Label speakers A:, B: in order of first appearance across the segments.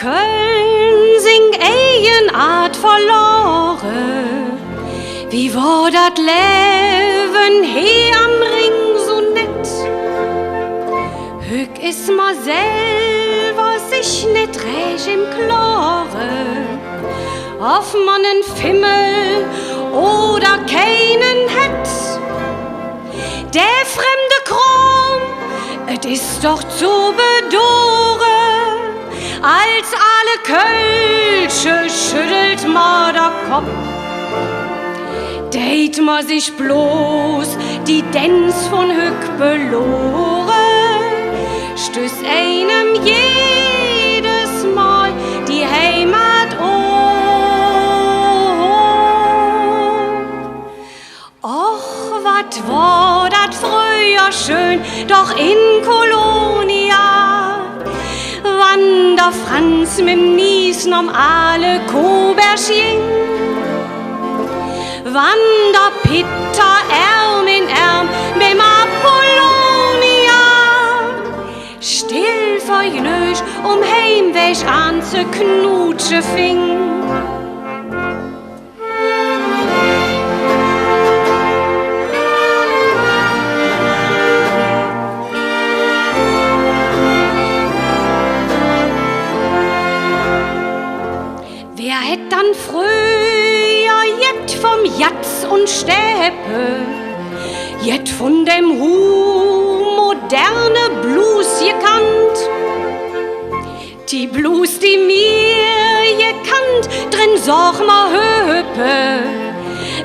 A: Köln sing Art verloren. Wie war dat Leben hier am Ring so nett? Hück is ma selber sich net recht im Klare, ob man en Fimmel oder keinen hätt. Der fremde Kram, et ist doch zu bedore, als alle Kölsche schüttelt ma der Kopf. Deit ma sich bloß die Dens von Hück belore, stöß einem jedes Mal die Heimat Och, wat war dat früher schön, doch in Kolonia, wann der Franz mit'm Nies alle Kobersch ging, wann der Peter Arm in Arm mit Apollonia still vergnügt Heimweg an zu knutsche fing. Wer hätt dann früher jet vom Jatz und Stäbe, jet von dem moderne Blues gekannt? Die Blues, die mir gekannt, drin sorg ma Höpe,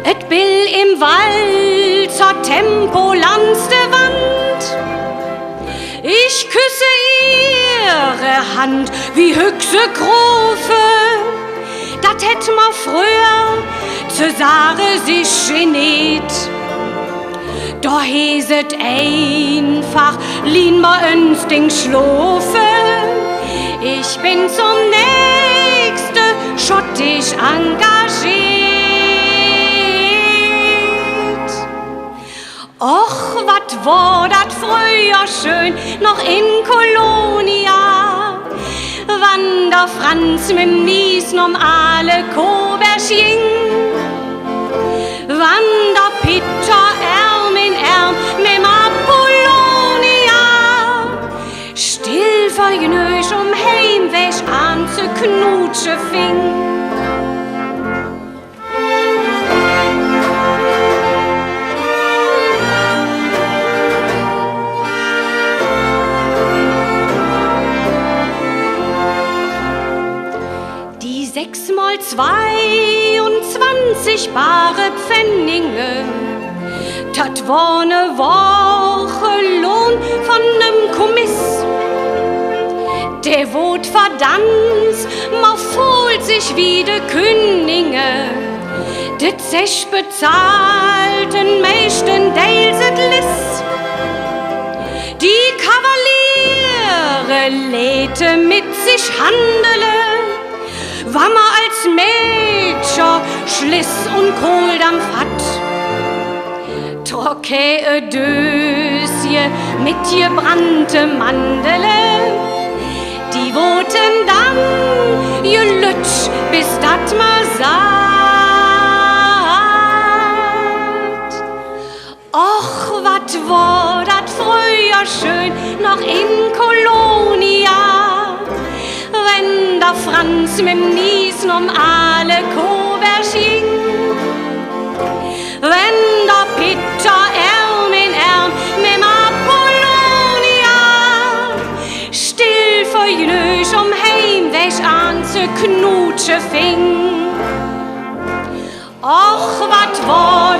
A: et bill im Walzer Tempo langs de Wand. Ich küsse ihre Hand wie höchste Grofe, dat hätt ma früher zu Sache sich geniet. Da heset einfach, lin ma uns den Schlofe. Ich bin zum nächste schottisch engagiert. Och, wat war dat früher schön, noch in Kolonia, wann der Franz mit'm Nies alle Kobersch ging, wann der Peter Arm in Arm mit Apollonia still vergnügt Heimweg an zu knutsche fing. Die 6x22 bare Pfennige, dat war ne Woche Lohn von nem Kommiss. Der wot verdanns, ma fohlt sich wie de Könige, de Zech bezahlten meisten Deilset liss. Die Kavaliere lehte mit sich handele, war ma als Mädchen Schliss und Kohldampf hat. Trocke Dösje mit gebrannte Mandele, die woten dann gelütsch, bis dat ma satt. Och, wat war dat früher schön, noch in Kolonia, wenn der Franz mit'm Nies alle Kobersch ging, wenn der Peter Arm in Arm mit Apollonia still vergnügt Heimweg an zu knutsche fing. Och, wat war